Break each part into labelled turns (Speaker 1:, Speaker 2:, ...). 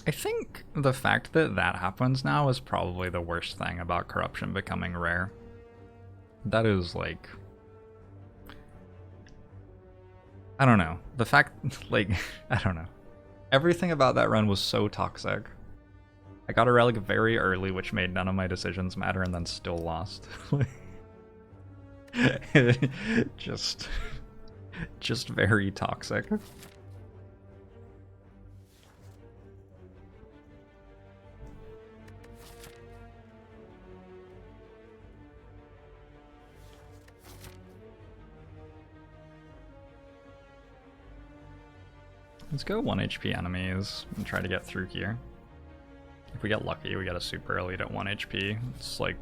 Speaker 1: I think the fact that that happens now is probably the worst thing about corruption becoming rare. That is like... I don't know. The fact, like, I don't know. Everything about that run was so toxic. I got a relic very early, which made none of my decisions matter, and then still lost. just very toxic. Let's go 1 HP enemies and try to get through here. If we get lucky, we get a super elite at 1 HP. It's like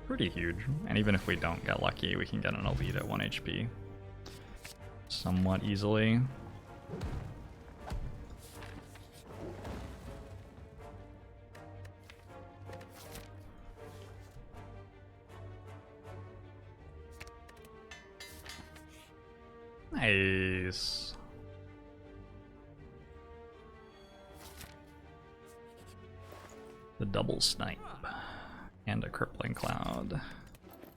Speaker 1: pretty huge. And even if we don't get lucky, we can get an elite at 1 HP somewhat easily. Nice. The double snipe and a crippling cloud.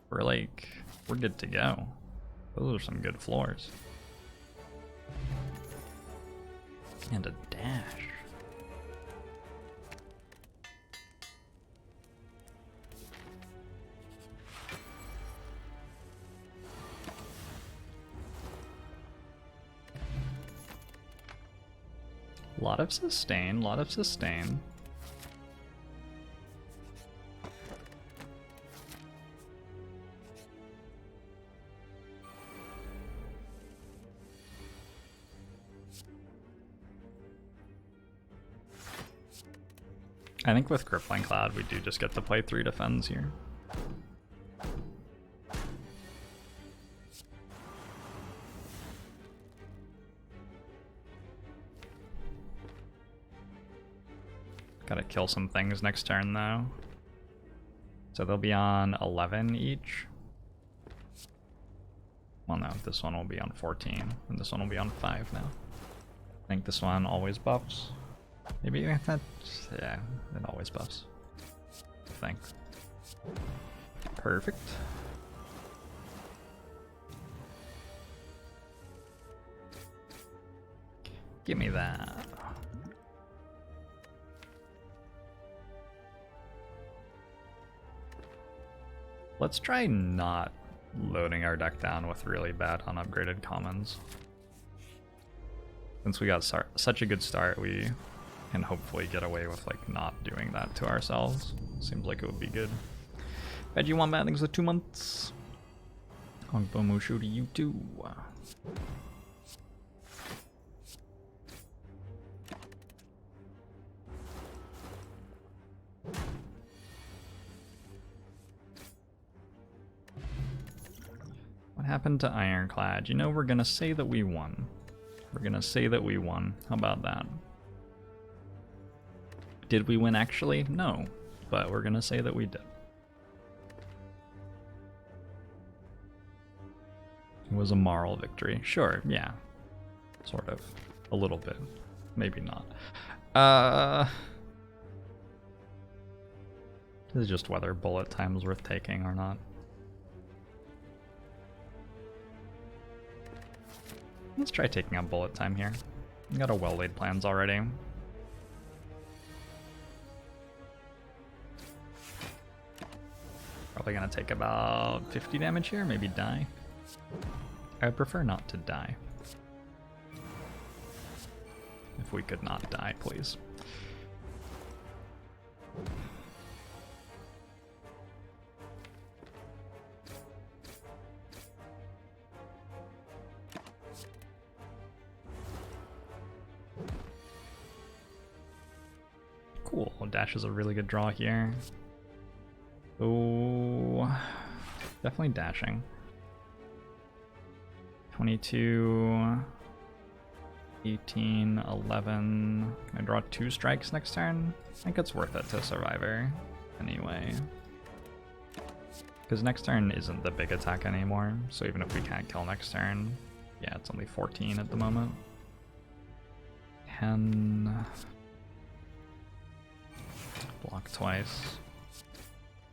Speaker 1: We're good to go. Those are some good floors. And a dash. Lot of sustain, lot of sustain. I think with Crippling Cloud, we do just get to play 3 defends here. Gotta kill some things next turn, though. So they'll be on 11 each. Well, no, this one will be on 14, and this one will be on 5 now. I think this one always buffs. Maybe that, yeah, it always buffs. I think. Perfect. Give me that. Let's try not loading our deck down with really bad unupgraded commons. Since we got such a good start, we can hopefully get away with like not doing that to ourselves. Seems like it would be good. Veggie Wombat, thanks for 2 months. Hongbo Mushu to you too. What happened to Ironclad? You know, we're gonna say that we won. We're gonna say that we won. How about that? Did we win actually? No, but we're gonna say that we did. It was a moral victory. Sure, yeah. Sort of. A little bit. Maybe not. This is just whether bullet time's worth taking or not. Let's try taking on bullet time here. We got a well-laid plans already. Probably gonna take about 50 damage here, maybe die. I would prefer not to die. If we could not die, please. Cool, dash is a really good draw here. Oh, definitely dashing. 22, 18, 11. Can I draw 2 strikes next turn? I think it's worth it to Survivor anyway. Because next turn isn't the big attack anymore, so even if we can't kill next turn, yeah, it's only 14 at the moment. 10. attack twice.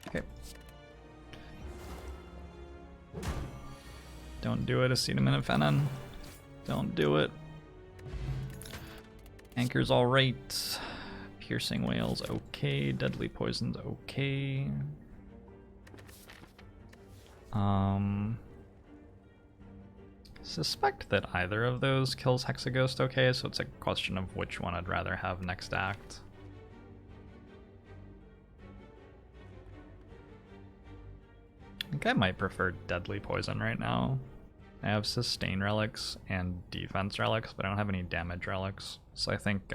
Speaker 1: Okay. Don't do it, acetaminophen. Don't do it. Anchor's alright. Piercing whales, okay. Deadly poison's okay. Suspect that either of those kills Hexaghost okay, so it's a question of which one I'd rather have next act. I think I might prefer Deadly Poison right now. I have Sustain Relics and Defense Relics, but I don't have any Damage Relics. So I think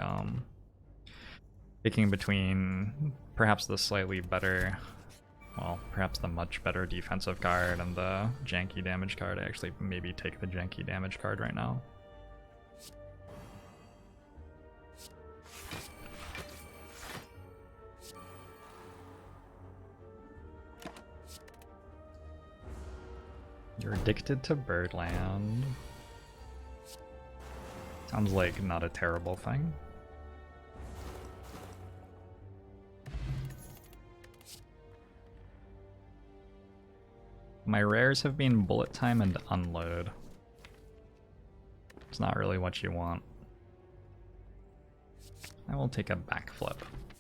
Speaker 1: picking between perhaps the slightly better, well, perhaps the much better defensive card and the janky damage card, I actually maybe take the janky damage card right now. You're addicted to Birdland. Sounds like not a terrible thing. My rares have been Bullet Time and Unload. It's not really what you want. I will take a Backflip.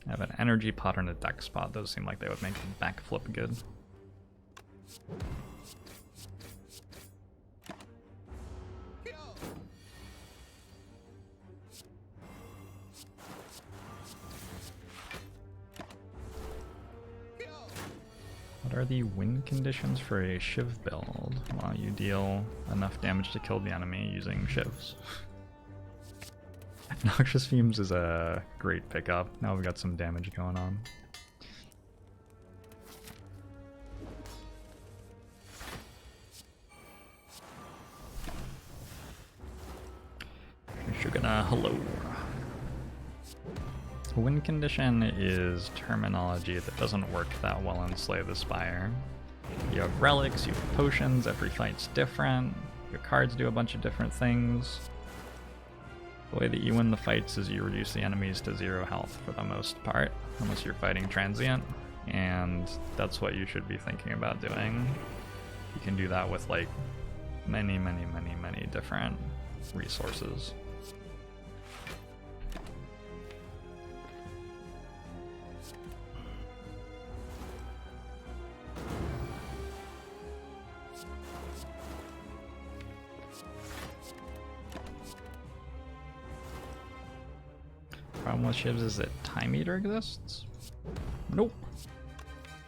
Speaker 1: I have an Energy Pot and a Deck Spot. Those seem like they would make a Backflip good. What are the win conditions for a Shiv build? Well, you deal enough damage to kill the enemy using Shivs. Noxious Fumes is a great pickup. Now we've got some damage going on. Shugana, hello. Win condition is terminology that doesn't work that well in Slay the Spire. You have relics, you have potions, every fight's different, your cards do a bunch of different things. The way that you win the fights is you reduce the enemies to 0 health for the most part, unless you're fighting transient, and that's what you should be thinking about doing. You can do that with like many different resources. Problem with Shivs is that Time Eater exists? Nope.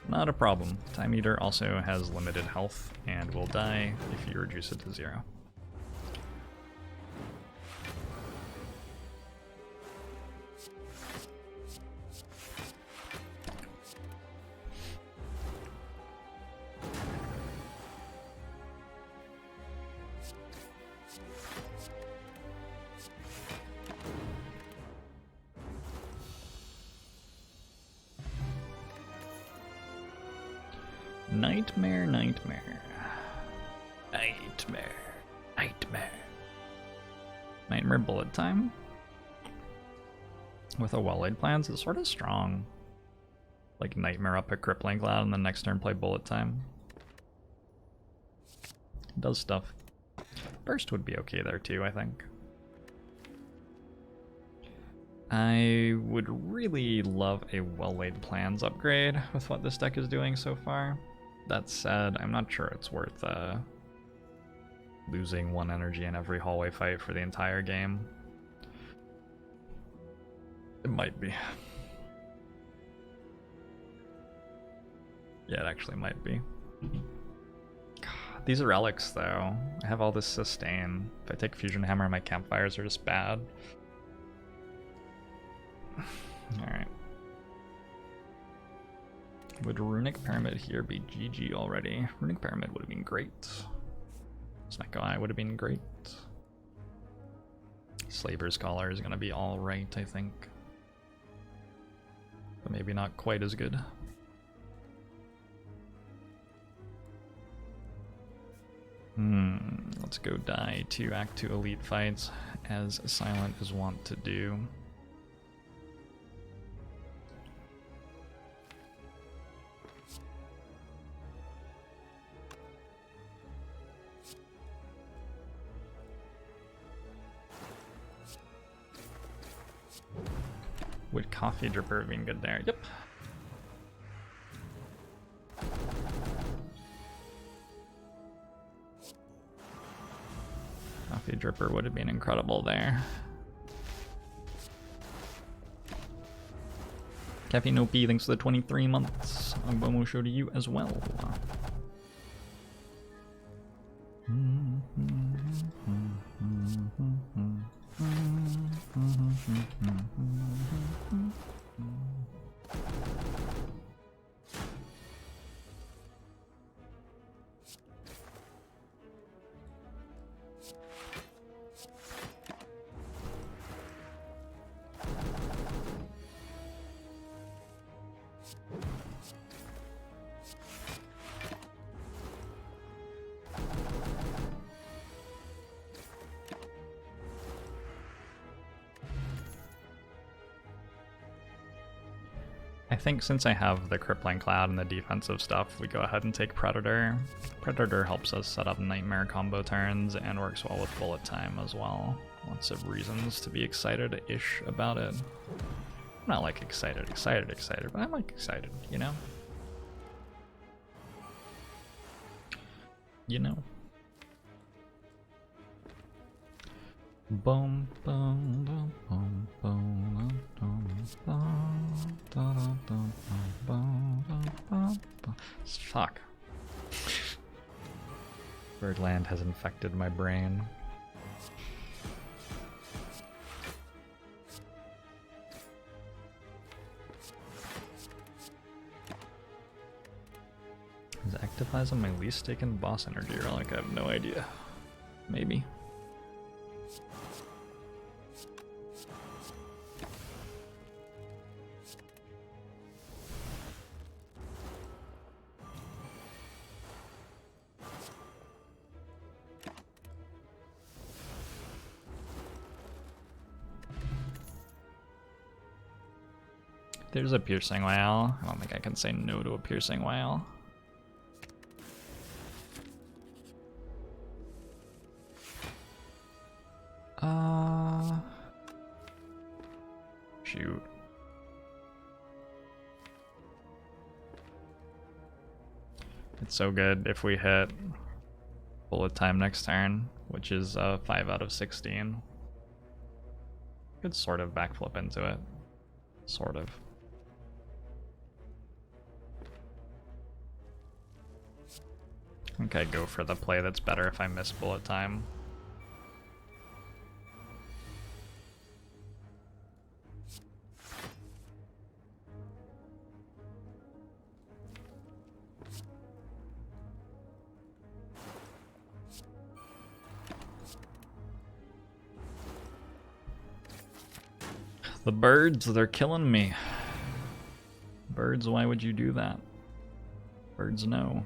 Speaker 1: Not a problem. Time Eater also has limited health and will die if you reduce it to 0. Nightmare. Nightmare Bullet Time with a well-laid plans is sort of strong. Like Nightmare up a Crippling Cloud and then next turn play Bullet Time. It does stuff. Burst would be okay there too, I think. I would really love a well-laid plans upgrade with what this deck is doing so far. That said, I'm not sure it's worth losing 1 energy in every hallway fight for the entire game. It might be. Yeah, it actually might be. God, these are relics though. I have all this sustain. If I take Fusion Hammer, my campfires are just bad. Alright. Would Runic Pyramid here be GG already? Runic Pyramid would have been great. Snecko Eye would have been great. Slaver's Collar is going to be alright, I think. But maybe not quite as good. Let's go die 2 Act 2 Elite fights, as Silent is wont to do. Would Coffee Dripper have been good there? Yep. Coffee Dripper would have been incredible there. Caffeine OP, thanks for the 23 months. Agbomo show to you as well. I think since I have the Crippling Cloud and the defensive stuff, we go ahead and take Predator. Predator helps us set up Nightmare combo turns and works well with bullet time as well. Lots of reasons to be excited-ish about it. I'm not like excited, but I'm like excited, you know? You know. Boom, boom, boom, boom, boom, boom. Fuck. Birdland has infected my brain. Is Activize on my least taken boss energy relic? I have no idea. Maybe. There's a piercing whale. I don't think I can say no to a piercing whale. Shoot. It's so good if we hit bullet time next turn, which is 5 out of 16. Could sort of backflip into it. Sort of. I think I'd go for the play that's better if I miss bullet time. The birds, they're killing me. Birds, why would you do that? Birds, no.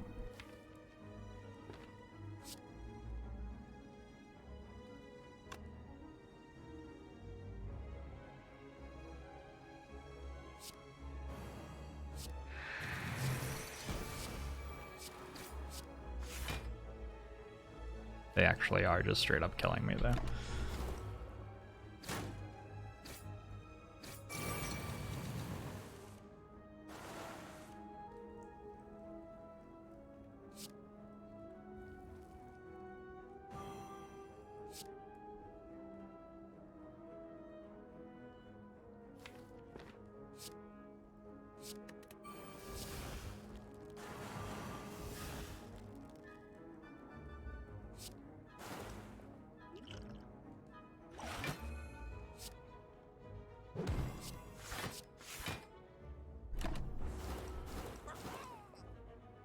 Speaker 1: They actually are just straight up killing me though.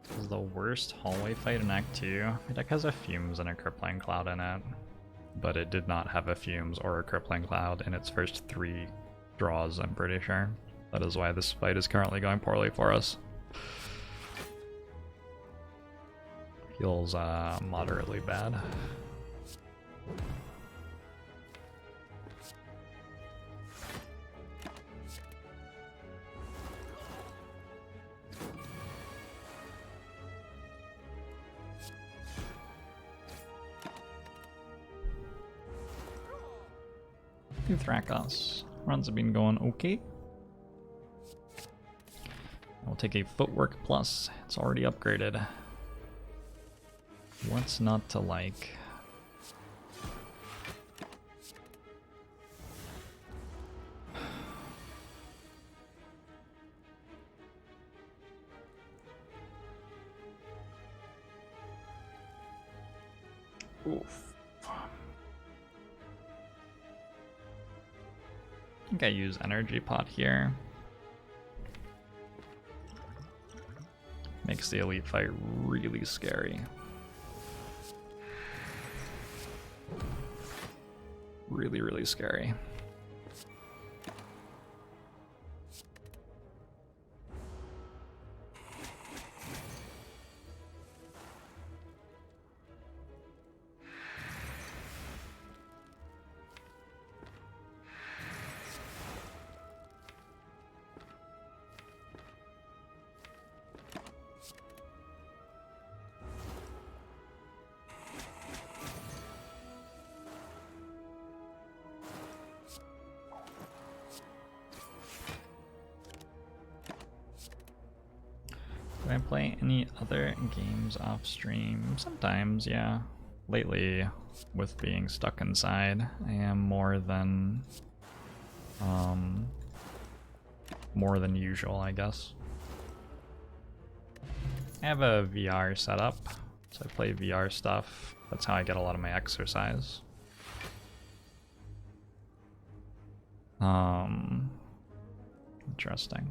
Speaker 1: This is the worst hallway fight in Act 2. My deck has a Fumes and a Crippling Cloud in it, but it did not have a Fumes or a Crippling Cloud in its first 3 draws, I'm pretty sure. That is why this fight is currently going poorly for us. Feels moderately bad. Thrakos. Runs have been going okay. take a footwork plus. It's already upgraded. What's not to like? Oof. I think I use energy pot here. Makes the elite fight really scary. Really, really scary. Do I play any other games off stream? Sometimes, yeah. Lately, with being stuck inside, I am more than usual, I guess. I have a VR setup, so I play VR stuff. That's how I get a lot of my exercise. Interesting.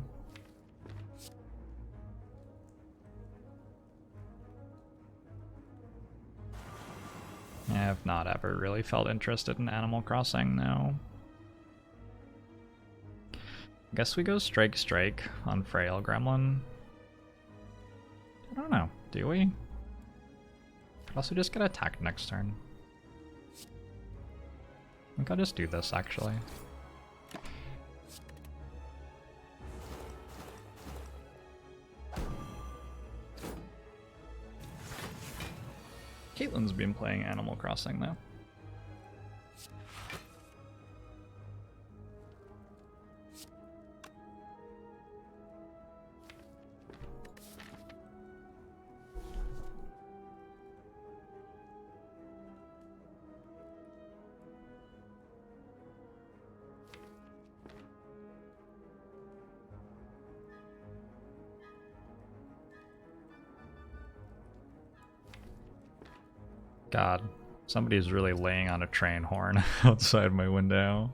Speaker 1: I have not ever really felt interested in Animal Crossing, no. Guess we go Strike Strike on Frail Gremlin. I don't know, do we? Could also just get attacked next turn. I think I'll just do this actually. Caitlin's been playing Animal Crossing though. God, somebody's really laying on a train horn outside my window.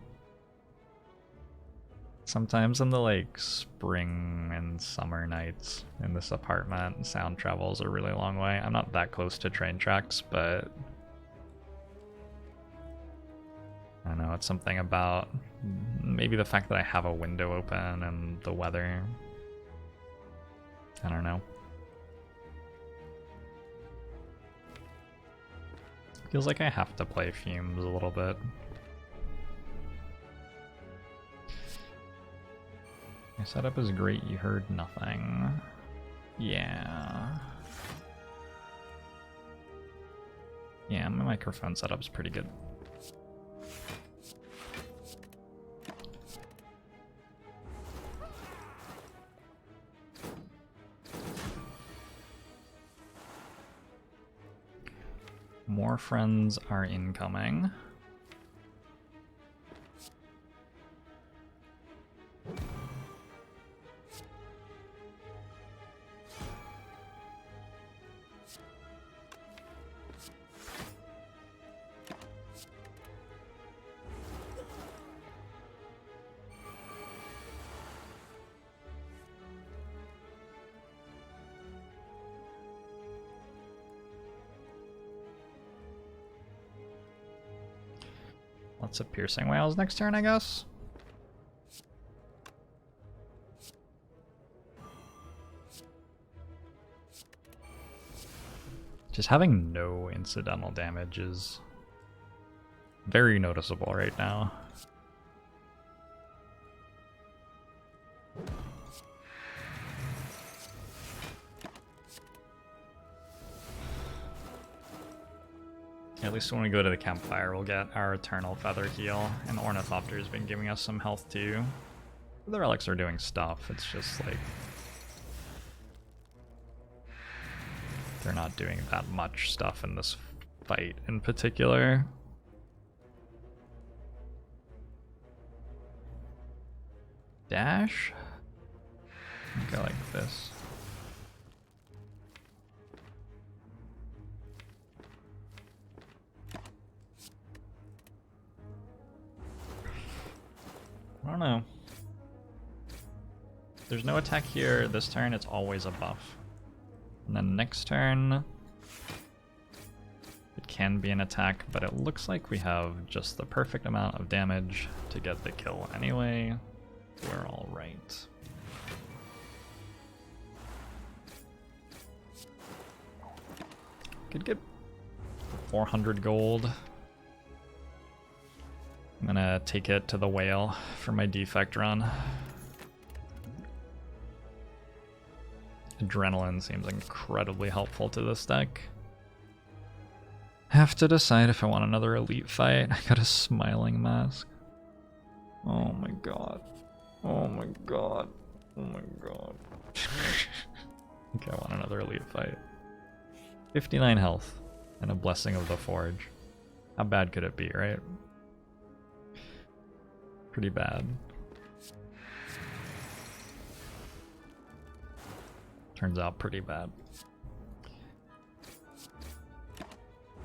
Speaker 1: Sometimes in the like spring and summer nights in this apartment, sound travels a really long way. I'm not that close to train tracks, but I don't know, it's something about maybe the fact that I have a window open and the weather. I don't know. Feels like I have to play Fumes a little bit. My setup is great, you heard nothing. Yeah. Yeah, my microphone setup's pretty good. More friends are incoming. Lots of piercing whales next turn, I guess. Just having no incidental damage is very noticeable right now. At least when we go to the campfire, we'll get our Eternal Feather heal, and Ornithopter's been giving us some health too. The relics are doing stuff, it's just like They're not doing that much stuff in this fight in particular. Dash? Go like this. I don't know. There's no attack here this turn, it's always a buff. And then next turn, it can be an attack, but it looks like we have just the perfect amount of damage to get the kill anyway. We're all right. Could get 400 gold. I'm gonna take it to the whale for my defect run. Adrenaline seems incredibly helpful to this deck. Have to decide if I want another elite fight. I got a smiling mask. Oh my god. Oh my god. Oh my god. Okay, I want another elite fight. 59 health and a blessing of the forge. How bad could it be, right? Pretty bad. Turns out pretty bad.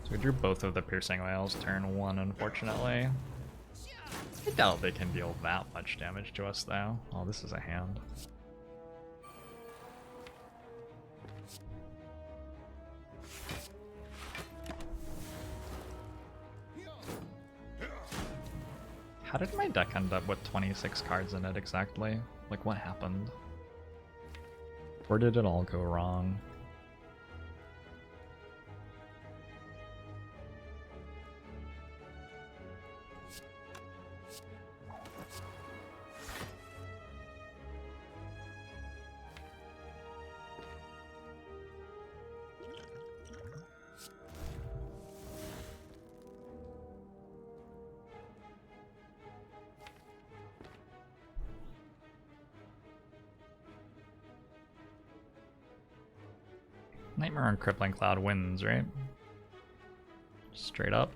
Speaker 1: So we drew both of the piercing whales turn 1, unfortunately. I doubt they can deal that much damage to us though. Oh, this is a hand. How did my deck end up with 26 cards in it exactly? Like, what happened? Where did it all go wrong? Nightmare on Crippling Cloud wins, right? Straight up.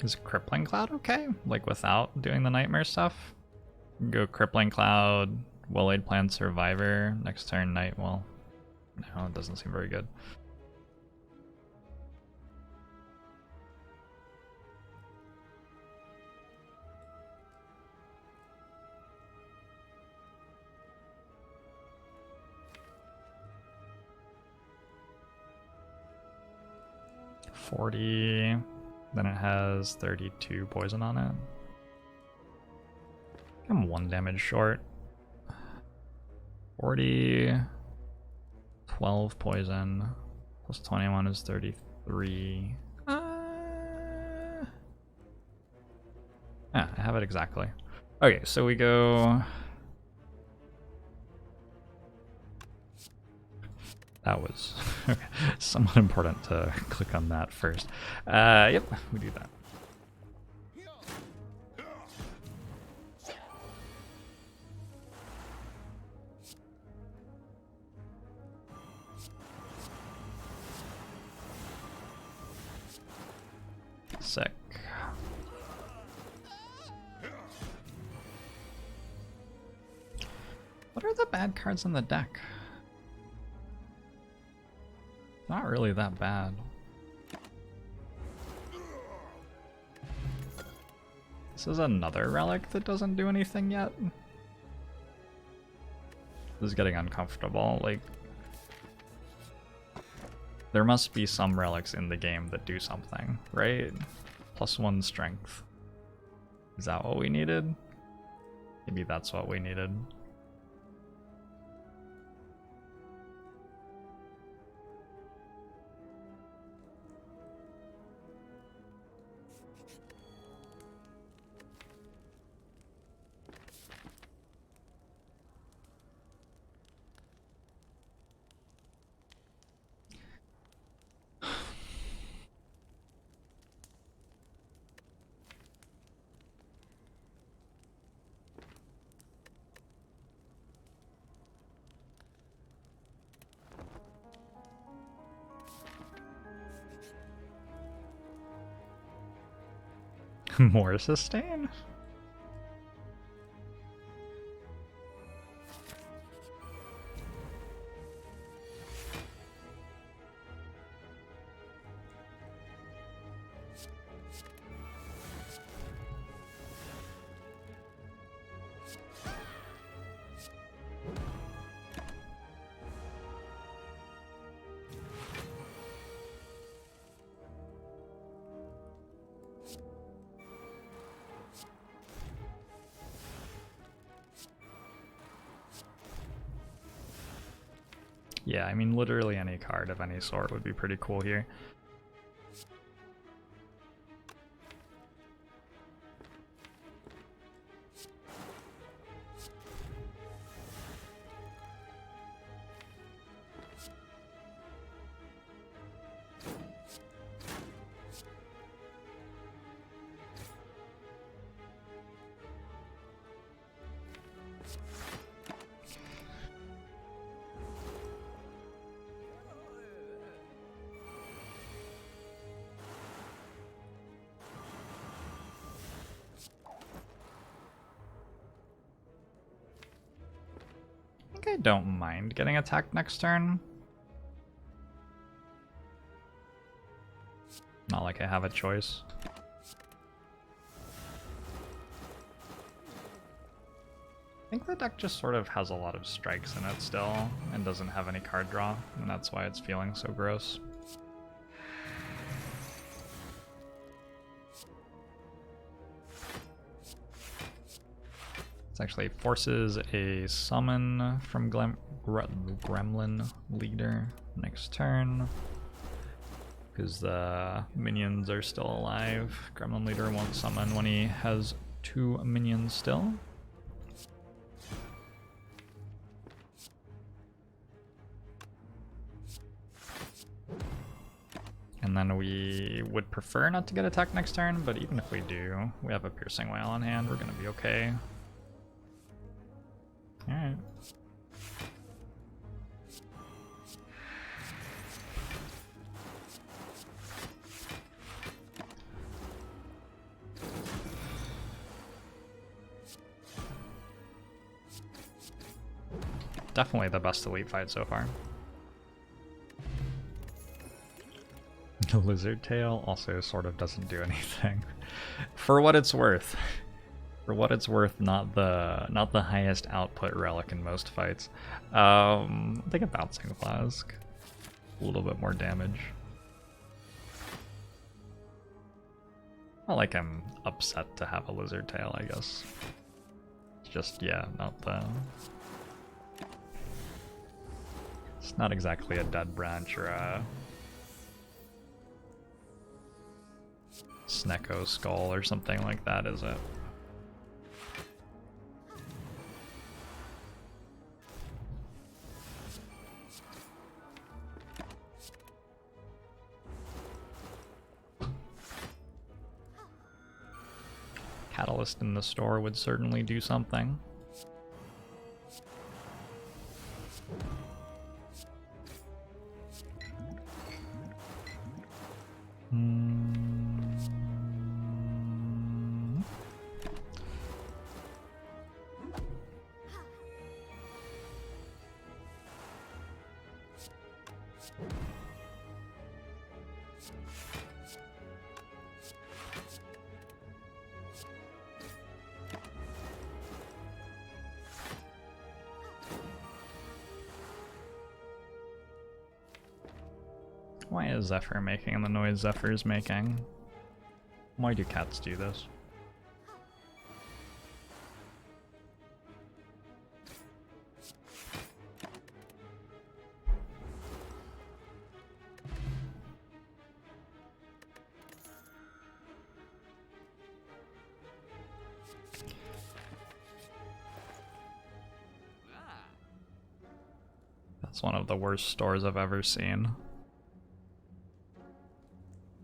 Speaker 1: Is Crippling Cloud okay? Like without doing the nightmare stuff? Go Crippling Cloud, Well-Laid Plan Survivor, next turn Night. Well, no, it doesn't seem very good. $40. Then it has 32 poison on it. I'm 1 damage short. 40, 12 poison, plus 21 is 33. Yeah, I have it exactly. Okay, so we go... That was somewhat important to click on that first. Yep, we do that. Sick. What are the bad cards in the deck? Not really that bad. This is another relic that doesn't do anything yet. This is getting uncomfortable. Like, there must be some relics in the game that do something, right? +1 strength. Is that what we needed? Maybe that's what we needed. More sustain? Yeah, I mean, literally any card of any sort would be pretty cool here. I don't mind getting attacked next turn. Not like I have a choice. I think the deck just sort of has a lot of strikes in it still, and doesn't have any card draw, and that's why it's feeling so gross. It actually forces a summon from Gremlin Leader next turn, because the minions are still alive. Gremlin Leader won't summon when he has 2 minions still. And then we would prefer not to get attacked next turn, but even if we do, we have a Piercing Wail on hand, we're gonna be okay. Alright. Definitely the best elite fight so far. The Lizard Tail also sort of doesn't do anything. For what it's worth. For what it's worth, not the highest output relic in most fights. I think a Bouncing Flask. A little bit more damage. Not like I'm upset to have a Lizard Tail, I guess. It's just, yeah, not the... It's not exactly a Dead Branch or a Snecko Skull or something like that, is it? Catalyst in the store would certainly do something. Why is Zephyr making the noise Zephyr's making? Why do cats do this? It's one of the worst stores I've ever seen.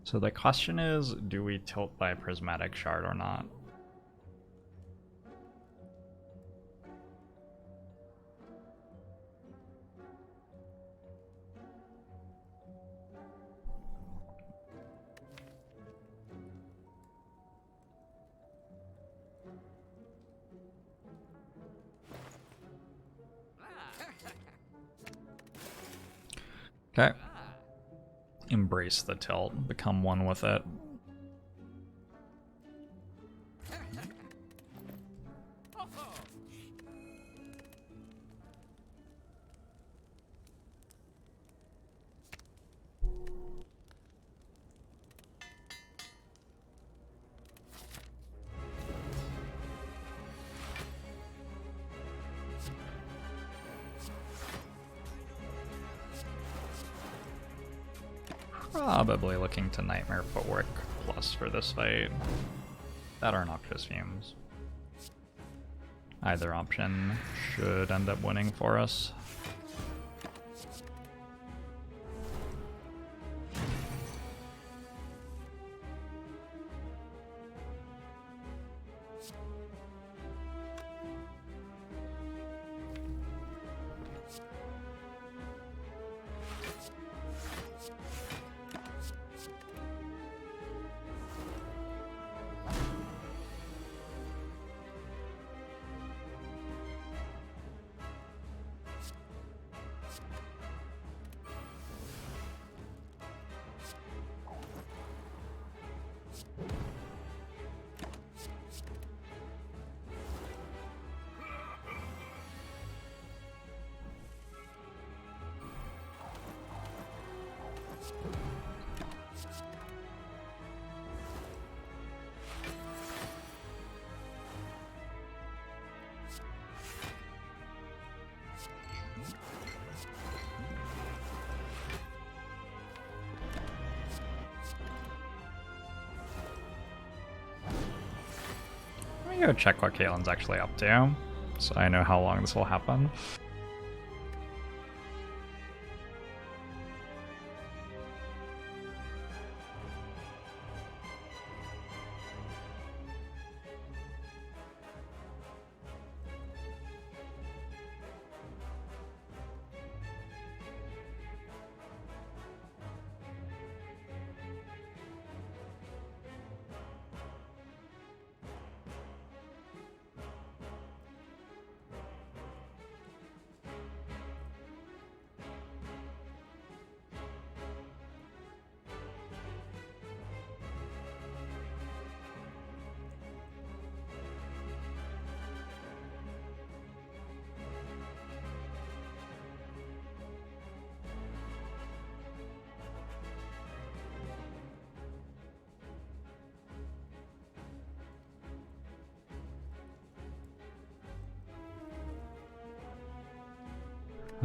Speaker 1: So the question is, do we tilt by Prismatic Shard or not? Okay. Embrace the tilt. Become one with it. Probably looking to Nightmare Footwork plus for this fight. That or Noxious Fumes. Either option should end up winning for us. Let me go check what Caitlin's actually up to, so I know how long this will happen.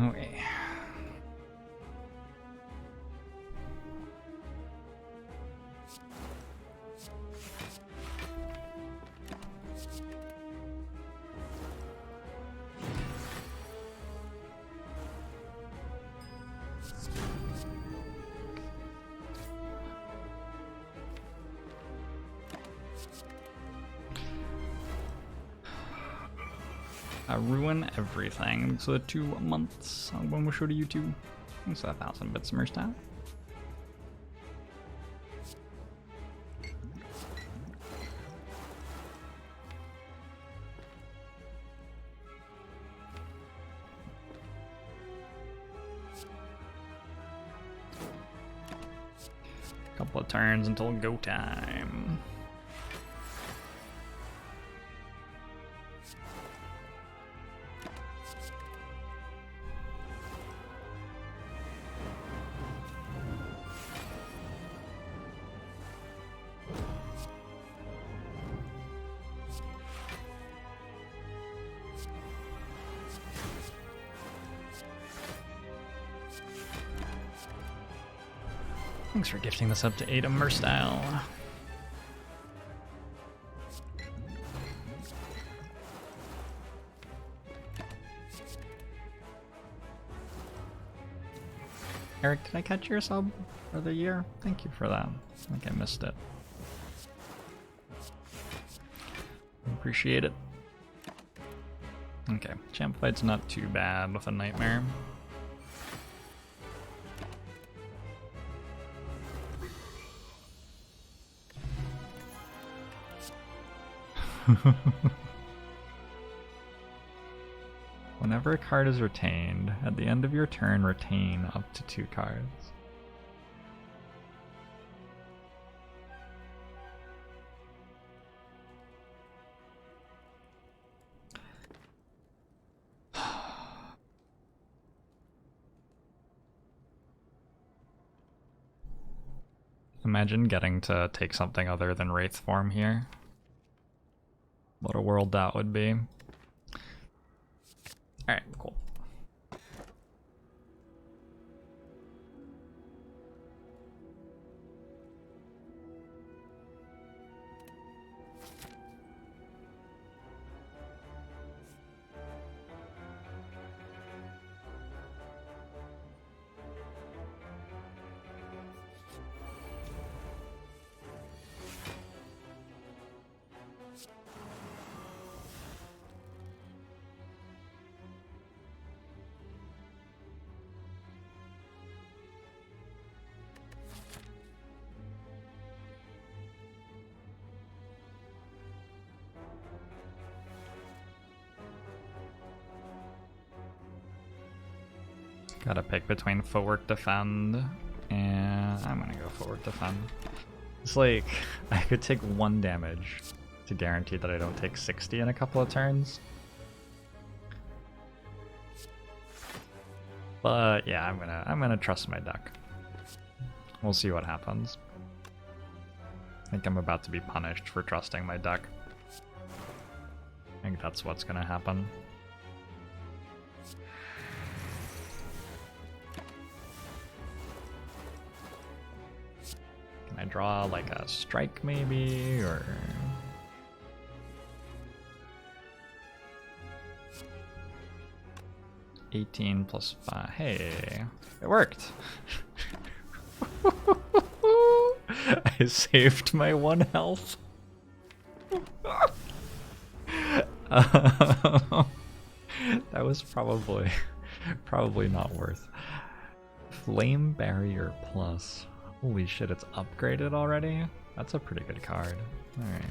Speaker 1: Okay. Ruin everything. So 2 months when we show to YouTube. It's 1,000 bits immersed out. Couple of turns until go time. Thanks for gifting this up to 8 Immer style. Eric, did I catch your sub for the year? Thank you for that. I think I missed it. Appreciate it. Okay, champ fight's not too bad with a nightmare. Whenever a card is retained, at the end of your turn, retain up to 2 cards. Imagine getting to take something other than Wraith form here. What a world that would be. Alright, cool. Gotta pick between footwork defend, and I'm gonna go footwork defend. It's like, I could take 1 damage to guarantee that I don't take 60 in a couple of turns. But yeah, I'm gonna trust my deck. We'll see what happens. I think I'm about to be punished for trusting my deck. I think that's what's gonna happen. I draw like a strike maybe, or 18 plus 5. Hey, it worked. I saved my 1 health. That was probably not worth. Flame Barrier Plus. Holy shit, it's upgraded already? That's a pretty good card. Alright.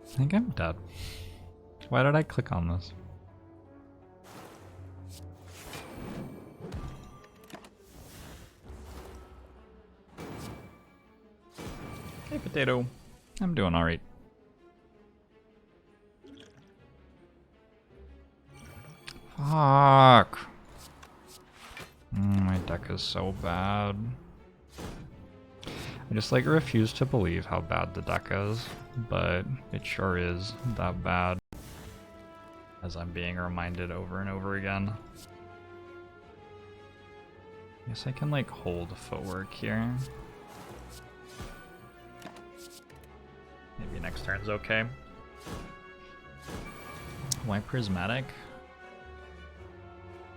Speaker 1: I think I'm dead. Why did I click on this? Hey, potato. I'm doing alright. Fuck. My deck is so bad. I just like refuse to believe how bad the deck is, but it sure is that bad, as I'm being reminded over and over again. I guess I can like hold footwork here. Maybe next turn's okay. Why prismatic?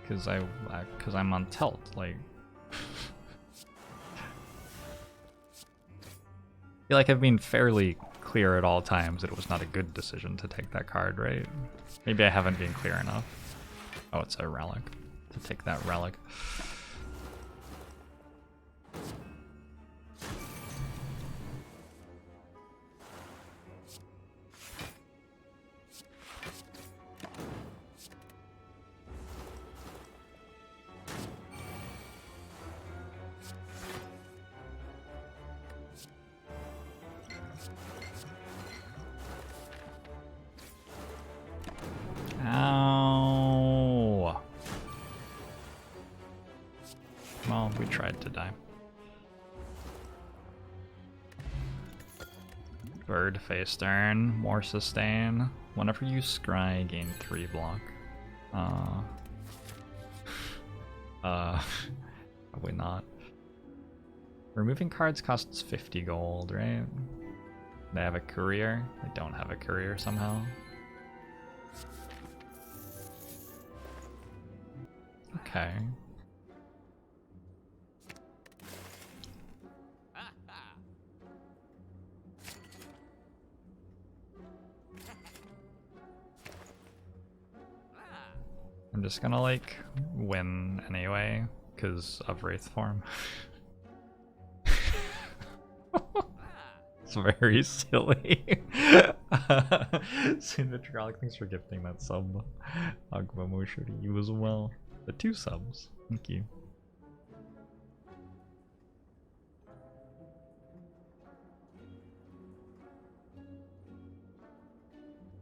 Speaker 1: Because I'm on tilt, like. I feel like I've been fairly clear at all times that it was not a good decision to take that card, right? Maybe I haven't been clear enough. Oh, it's a relic. To take that relic. Ow. tried to die. Bird face turn, more sustain. Whenever you scry, gain 3 block. Probably not. Removing cards costs 50 gold, right? They have a courier. They don't have a courier somehow. Okay. I'm just gonna like win anyway because of Wraith form. It's very silly. Symmetric, thanks for gifting that sub. Agbamoshuri, you as well. The 2 subs. Thank you.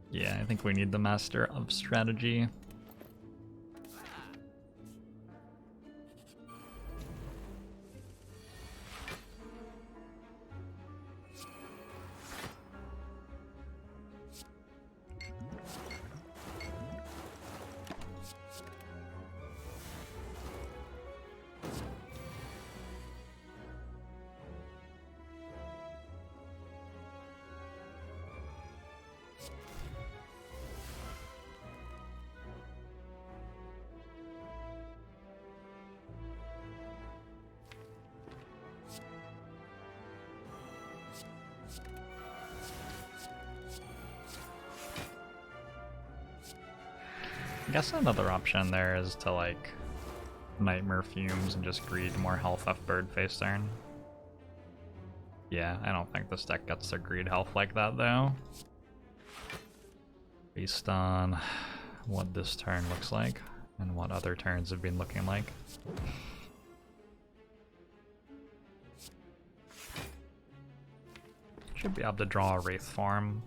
Speaker 1: Yeah, I think we need the Master of Strategy. I guess another option there is to like Nightmare Fumes and just greed more health off Bird face turn. Yeah, I don't think this deck gets to greed health like that though. Based on what this turn looks like and what other turns have been looking like. Should be able to draw a Wraith form.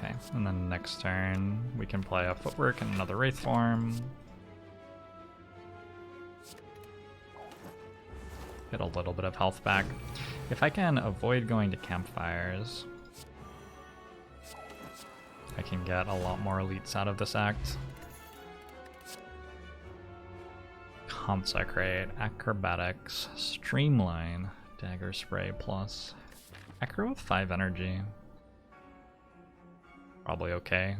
Speaker 1: Okay, and then next turn we can play a Footwork and another Wraith form. Get a little bit of health back. If I can avoid going to campfires, I can get a lot more elites out of this act. Consecrate, Acrobatics, Streamline, Dagger Spray plus. Acro with 5 energy. Probably okay.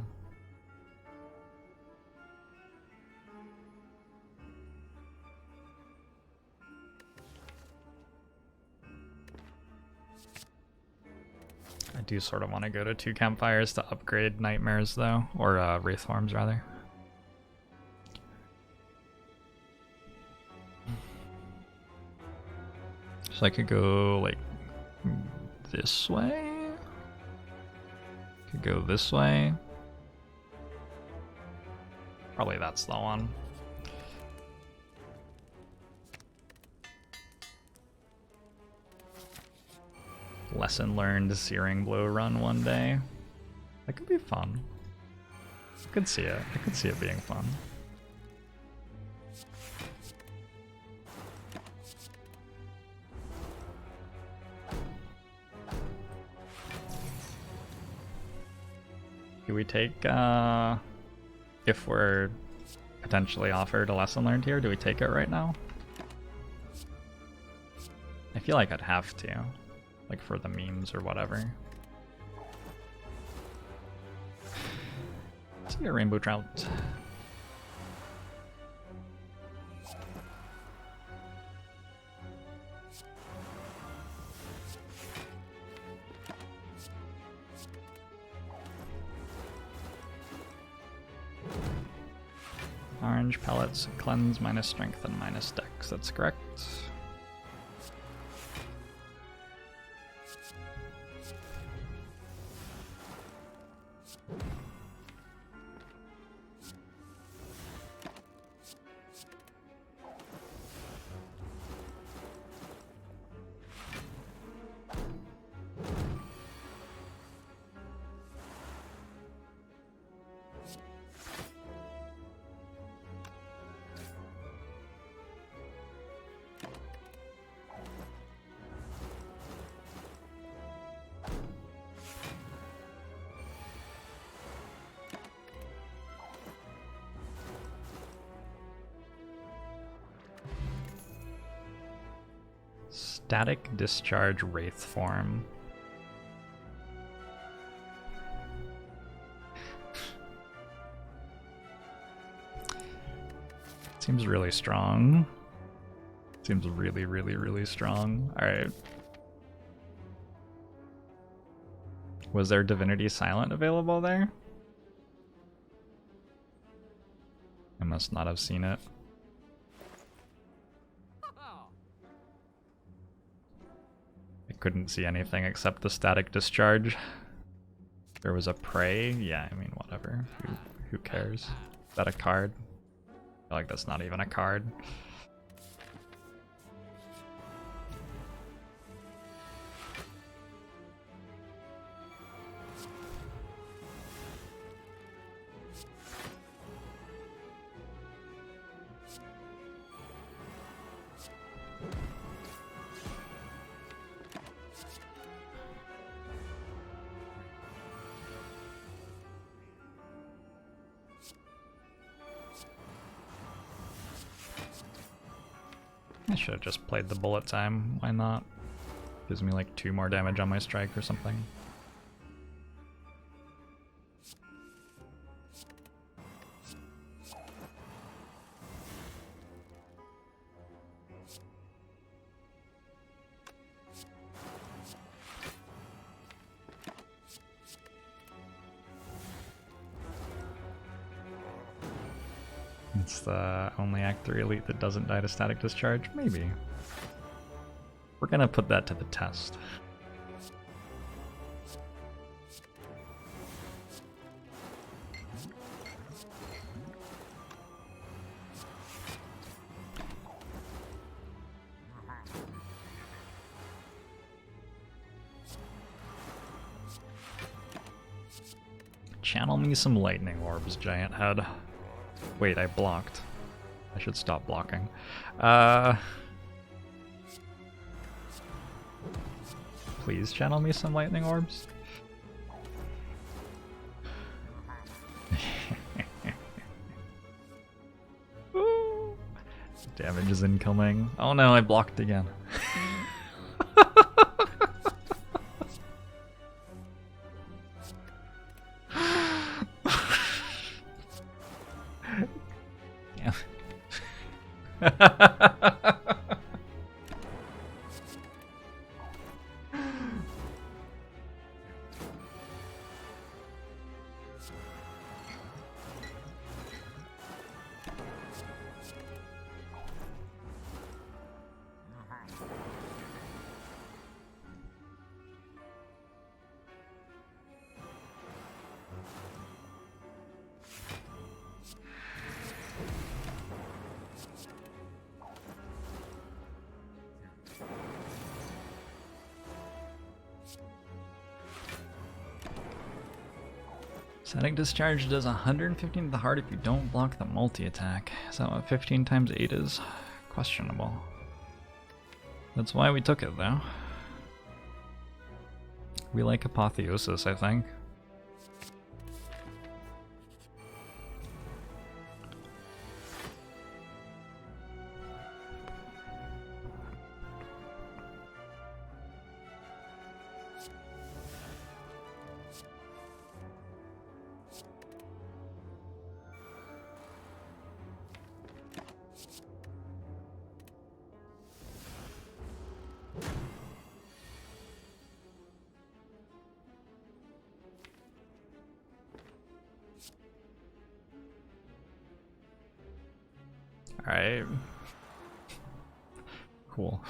Speaker 1: I do sort of want to go to 2 campfires to upgrade nightmares though, or wraith forms rather. So I could go like this way. Could go this way. Probably that's the one. Lesson learned Searing Blow run one day. That could be fun. I could see it. I could see it being fun. Do we take, if we're potentially offered a lesson learned here, do we take it right now? I feel like I'd have to, like for the memes or whatever. See a rainbow trout. Orange pellets, cleanse, minus strength, and minus dex. That's correct. Static Discharge Wraith form. Seems really strong. Seems really, really, really strong. Alright. Was there Divinity Silent available there? I must not have seen it. I couldn't see anything except the Static Discharge. There was a Prey? Yeah, I mean, whatever. Who cares? Is that a card? I feel like that's not even a card. I should have just played the bullet time. Why not? Gives me like 2 more damage on my strike or something. It's the only Act 3 elite that doesn't die to Static Discharge? Maybe. We're gonna put that to the test. Channel me some lightning orbs, giant head. Wait, I blocked. I should stop blocking. Please channel me some lightning orbs. Damage is incoming. Oh no, I blocked again. Static Discharge does 115 to the heart if you don't block the multi-attack. Is that what 15 times 8 is? Questionable. That's why we took it, though. We like Apotheosis, I think. Alright. Cool.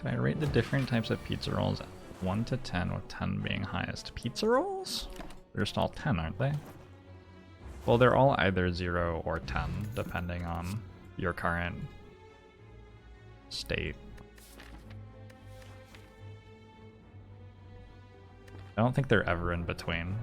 Speaker 1: Can I rate the different types of pizza rolls 1 to 10, with 10 being highest? Pizza rolls? They're just all 10, aren't they? Well, they're all either 0 or 10, depending on your current state. I don't think they're ever in between.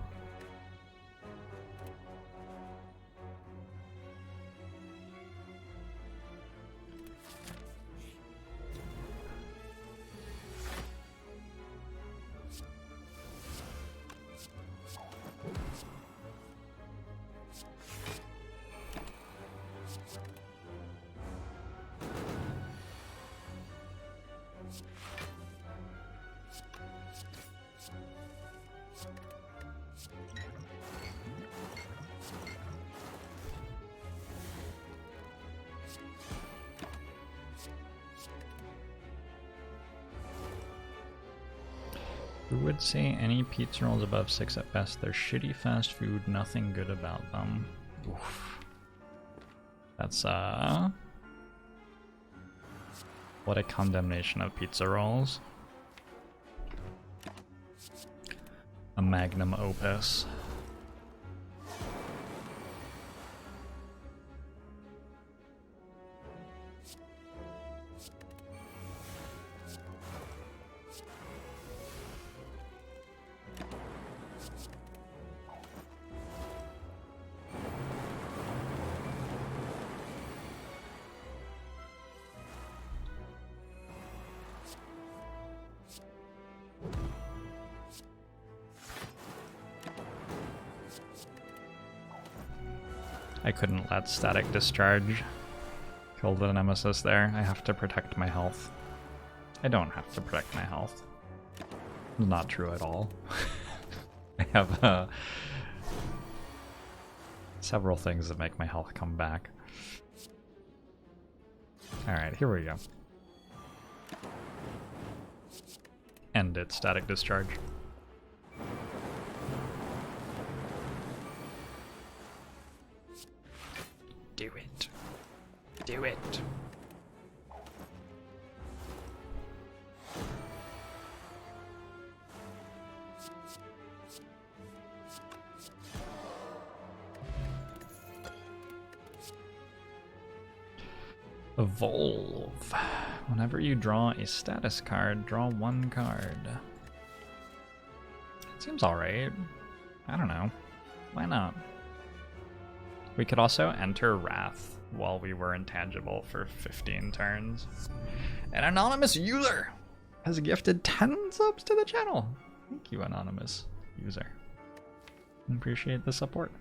Speaker 1: Who would say any pizza rolls above 6 at best? They're shitty fast food, nothing good about them. Oof. That's, what a condemnation of pizza rolls. A magnum opus. I couldn't let static discharge kill the nemesis there. I have to protect my health. I don't have to protect my health. Not true at all. I have several things that make my health come back. Alright, here we go. End it, static discharge. Do it. Do it. Evolve. Whenever you draw a status card, draw 1 card. Seems alright. I don't know. Why not? We could also enter Wrath while we were intangible for 15 turns. An anonymous user has gifted 10 subs to the channel. Thank you, anonymous user. Appreciate the support.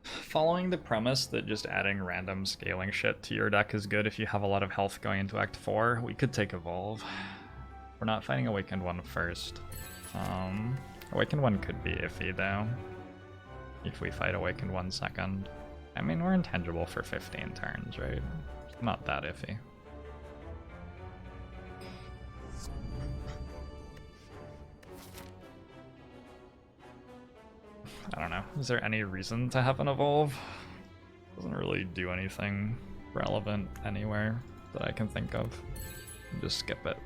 Speaker 1: Following the premise that just adding random scaling shit to your deck is good if you have a lot of health going into Act 4, we could take Evolve. We're not fighting Awakened 1 first. Awakened 1 could be iffy though, if we fight Awakened 1 second. I mean, we're intangible for 15 turns, right? It's not that iffy. I don't know. Is there any reason to have an Evolve? Doesn't really do anything relevant anywhere that I can think of. Just skip it.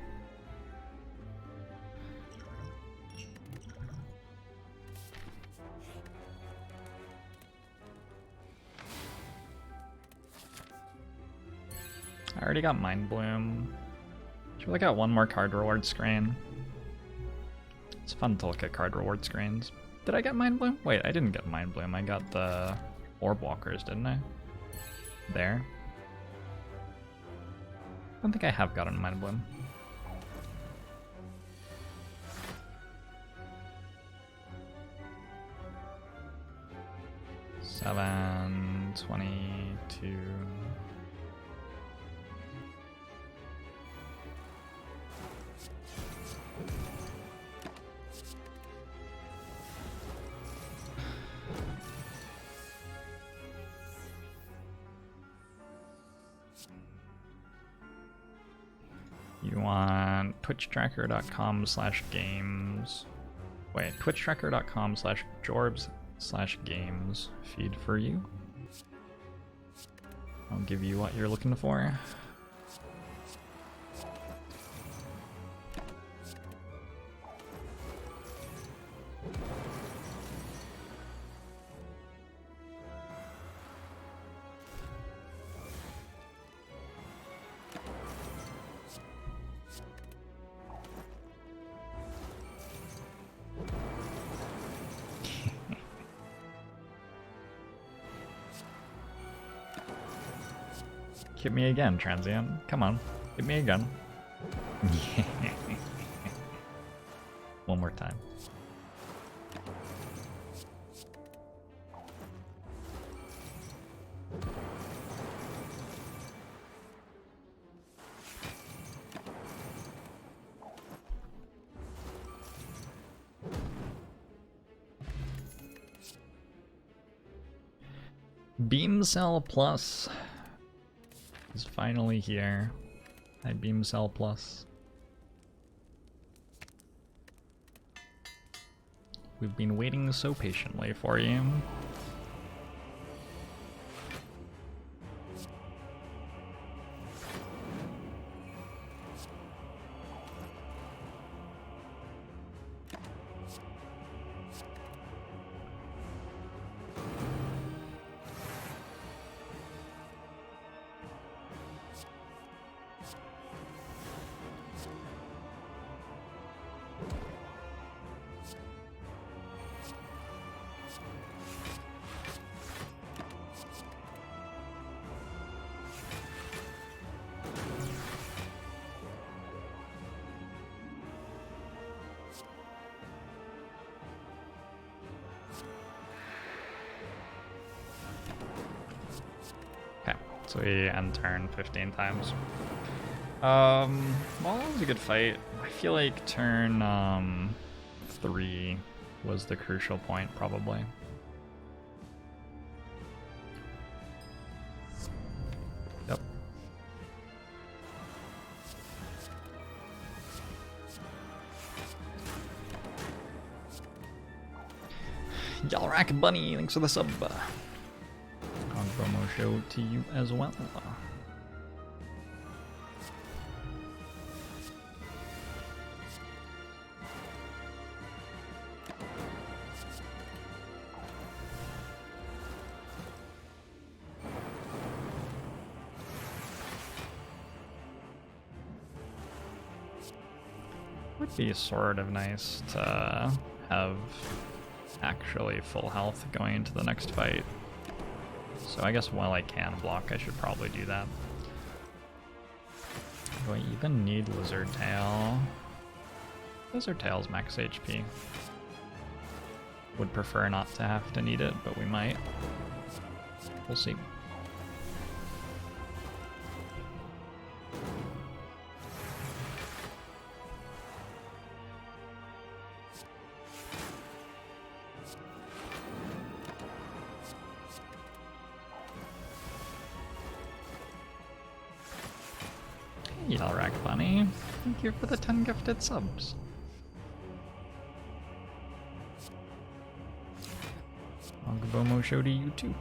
Speaker 1: I already got Mind Bloom. Should we got one more card reward screen? It's fun to look at card reward screens. Did I get Mind Bloom? Wait, I didn't get Mind Bloom. I got the Orb Walkers, didn't I? There. I don't think I have gotten Mind Bloom. Seven, 22. You want twitchtracker.com/games. Wait, twitchtracker.com/Jorbs/games feed for you. I'll give you what you're looking for. Hit me again, transient. Come on, hit me again. One more time. Beam Cell Plus is finally here. Hi, Beam Cell Plus. We've been waiting so patiently for you. So we end turn 15 times. Well, that was a good fight. I feel like turn 3 was the crucial point, probably. Yep. Yalrak Bunny, thanks for the sub. Promo show to you as well. Would be sort of nice to have actually full health going into the next fight. So I guess while I can block, I should probably do that. Do I even need Lizard Tail? Lizard Tail's max HP. Would prefer not to have to need it, but we might. We'll see. Yalrak Bunny, thank you for the 10 gifted subs. Ongabomo show to you too.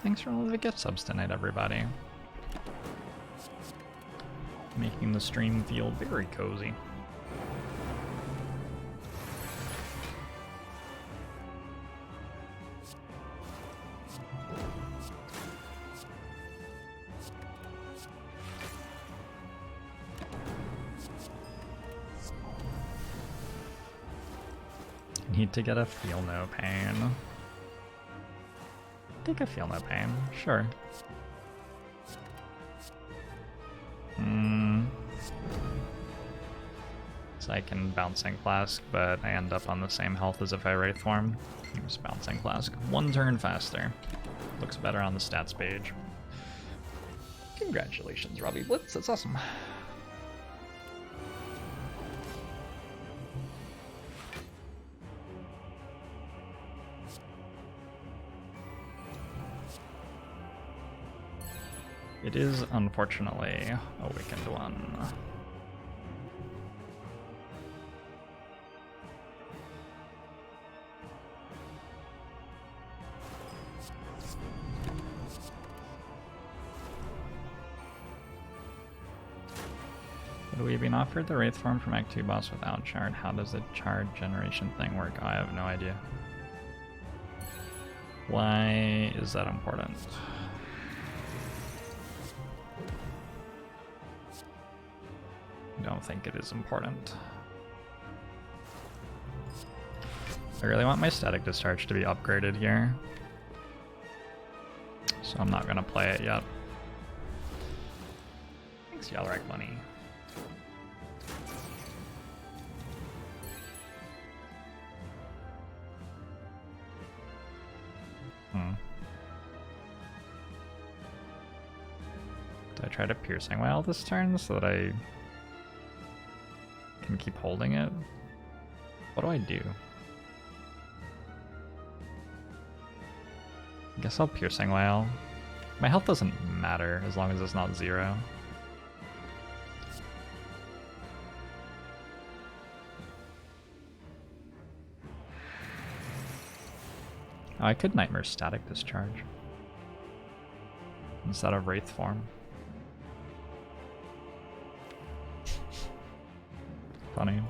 Speaker 1: Thanks for all the gift subs tonight, everybody. Making the stream feel very cozy. Need to get a Feel No Pain. Take a Feel No Pain, sure. So I can Bouncing Flask, but I end up on the same health as if I Wraith Form. Just Bouncing Flask. 1 turn faster. Looks better on the stats page. Congratulations, Robbie Blitz, that's awesome. It is, unfortunately, Awakened 1. Would we have been offered the Wraith form from Act 2 boss without Shard? How does the Shard generation thing work? I have no idea. Why is that important? I don't think it is important. I really want my Static Discharge to be upgraded here, so I'm not gonna play it yet. Thanks, Yalrak Money. Did I try to Piercing Wail this turn so that I can keep holding it? What do I do? I guess I'll Piercing Wail. My health doesn't matter as long as it's not 0. Oh, I could Nightmare Static Discharge instead of Wraith form. Funny.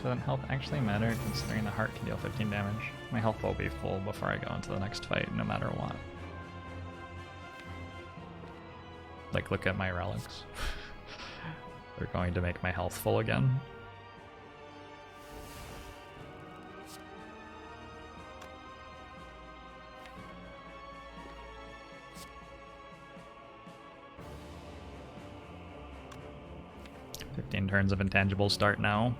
Speaker 1: Doesn't health actually matter considering the heart can deal 15 damage? My health will be full before I go into the next fight, no matter what. Like, look at my relics. They're going to make my health full again. Turns of intangible start now.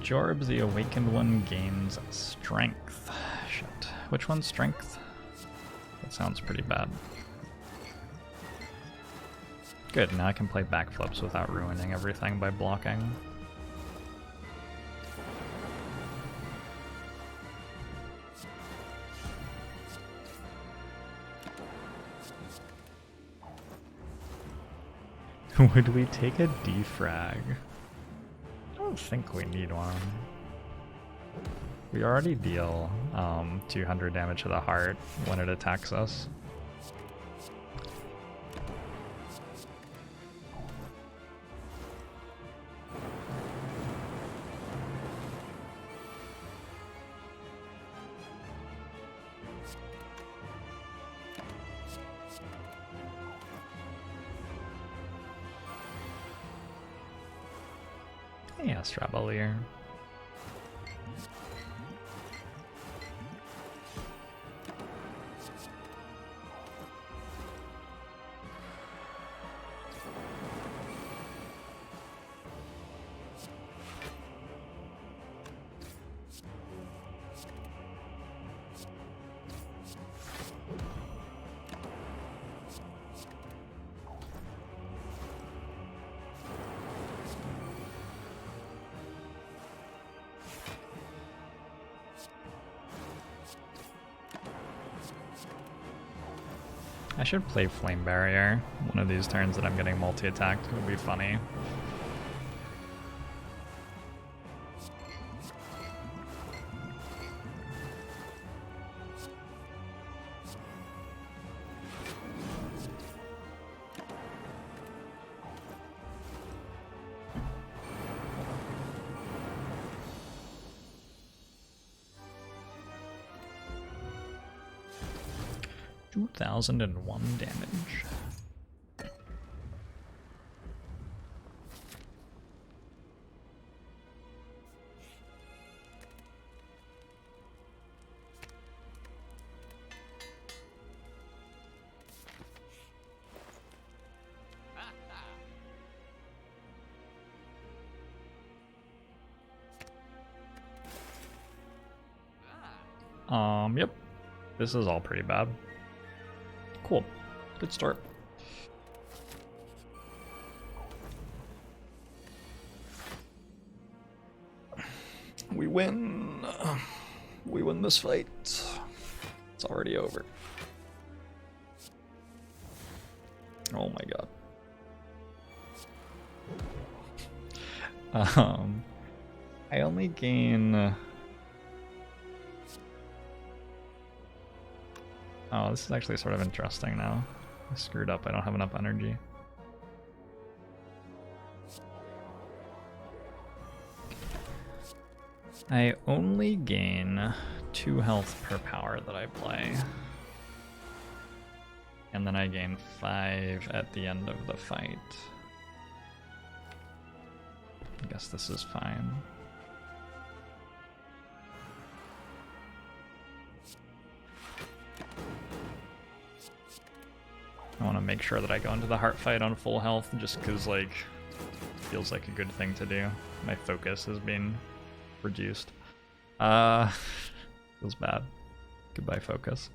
Speaker 1: Jorbs, the Awakened one, gains Strength. Shit. Which one's Strength? That sounds pretty bad. Good, now I can play backflips without ruining everything by blocking. Would we take a defrag? I don't think we need one. We already deal 200 damage to the heart when it attacks us. Yeah, Stravalier. I should play Flame Barrier one of these turns that I'm getting multi-attacked. It would be funny. 2,001 damage. Yep. This is all pretty bad. Cool. Good start. We win. We win this fight. It's already over. Oh my god. I only gain... Oh, this is actually sort of interesting now. I screwed up, I don't have enough energy. I only gain 2 health per power that I play. And then I gain 5 at the end of the fight. I guess this is fine. I want to make sure that I go into the heart fight on full health just because, like, it feels like a good thing to do. My focus has been reduced. Feels bad. Goodbye, focus.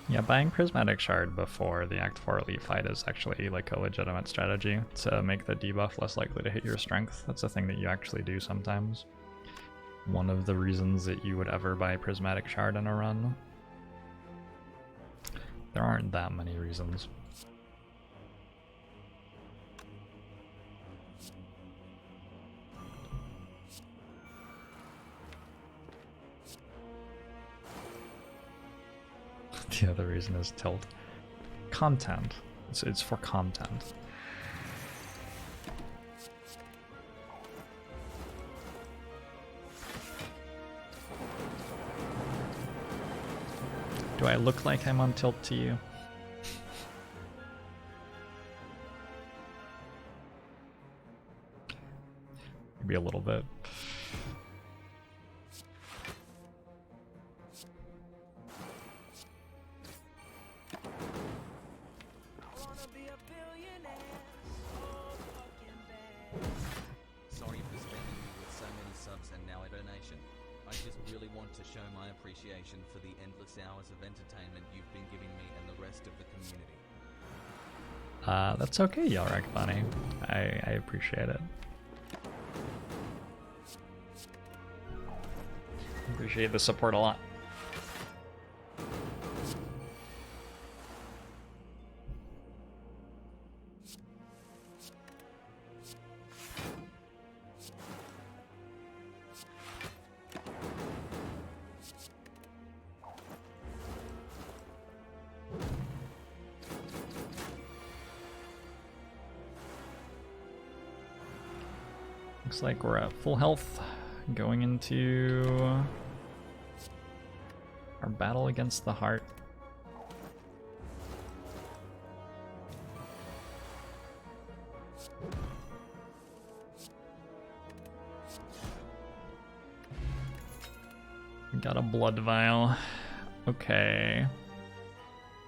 Speaker 1: Yeah, buying Prismatic Shard before the Act 4 Elite fight is actually like a legitimate strategy to make the debuff less likely to hit your strength. That's a thing that you actually do sometimes. One of the reasons that you would ever buy Prismatic Shard in a run. There aren't that many reasons. The other reason is tilt. Content. It's for content. Do I look like I'm on tilt to you? Maybe a little bit.
Speaker 2: For the endless hours of entertainment you've been giving me and the rest of the community.
Speaker 1: That's okay, Yalrak Bunny. I appreciate it. Appreciate the support a lot. Looks like we're at full health going into our battle against the heart. We got a blood vial. Okay.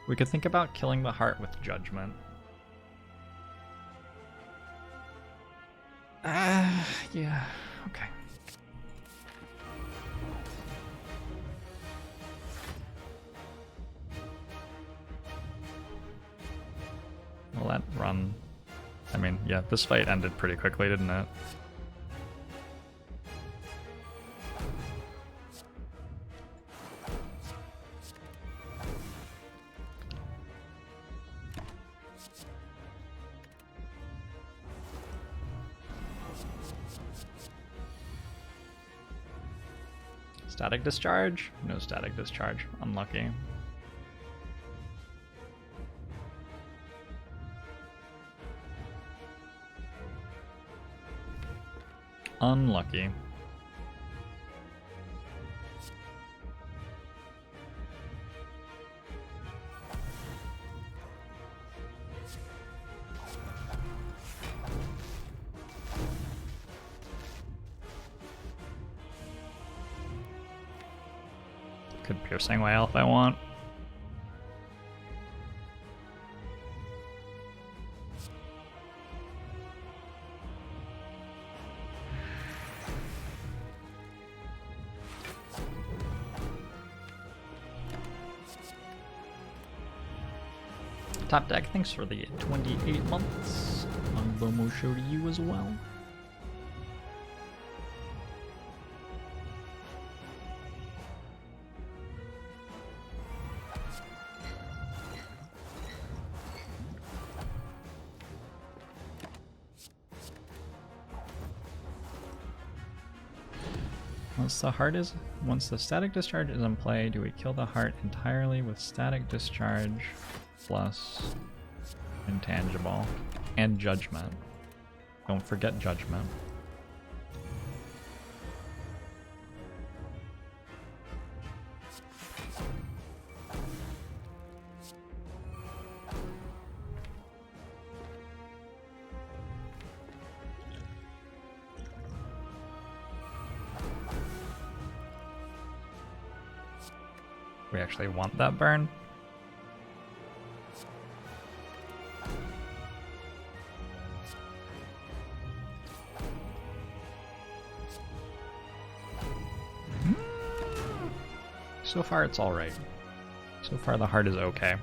Speaker 1: We could think about killing the heart with judgment. Yeah, okay. We'll let run. I mean, yeah, this fight ended pretty quickly, didn't it? Static discharge? No static discharge. Unlucky. Unlucky. Could piercing whale if I want. Top deck, thanks for the 28 months. On Bomo show to you as well. Once the static discharge is in play, do we kill the heart entirely with static discharge plus intangible and judgment? Don't forget judgment. We actually want that burn. So far it's alright. So far the heart is okay.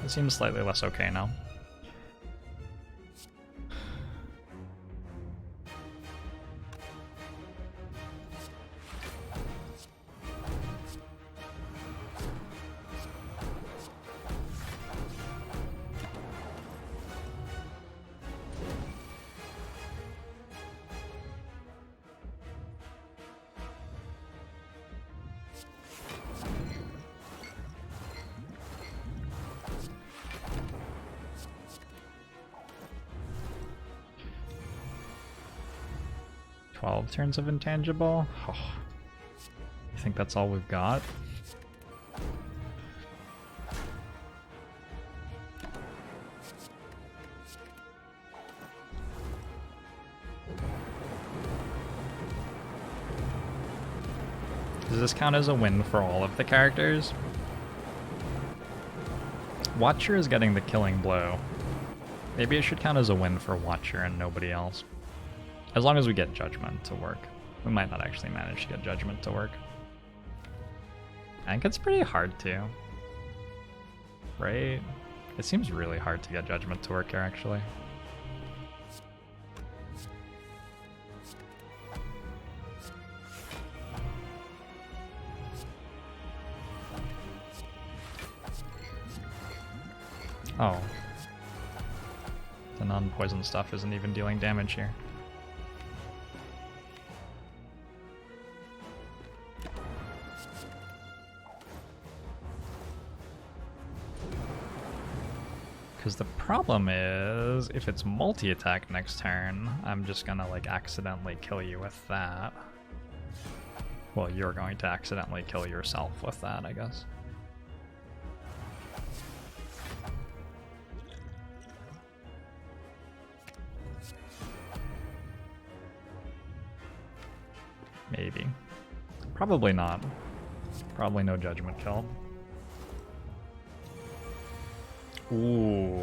Speaker 1: It seems slightly less okay now. Turns of intangible. Oh, you think that's all we've got? Does this count as a win for all of the characters? Watcher is getting the killing blow. Maybe it should count as a win for Watcher and nobody else. As long as we get Judgment to work. We might not actually manage to get Judgment to work. I think it's pretty hard to. Right? It seems really hard to get Judgment to work here, actually. Oh. The non-poison stuff isn't even dealing damage here. Because the problem is, if it's multi-attack next turn, I'm just gonna like accidentally kill you with that. Well, you're going to accidentally kill yourself with that, I guess. Maybe. Probably not. Probably no Judgment kill. Ooh,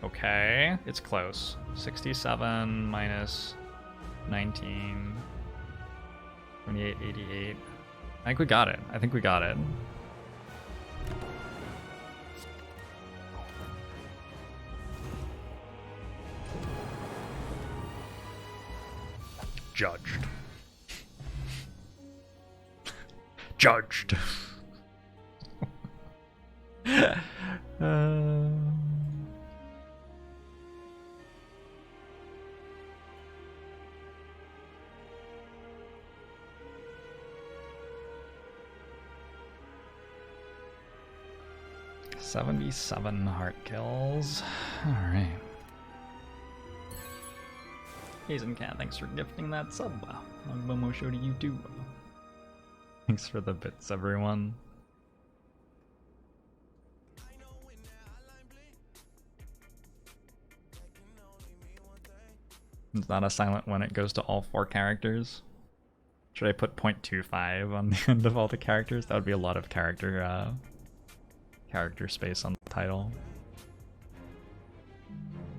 Speaker 1: okay. It's close. 67 minus 19. 28, 88. I think we got it. I think we got it. Judged. Judged. 77 heart kills. Alright. Hazen Cat, thanks for gifting that sub. Long Momo show to you too. Thanks for the bits, everyone. It's not a silent when it goes to all 4 characters. Should I put 0.25 on the end of all the characters? That would be a lot of character space on the title.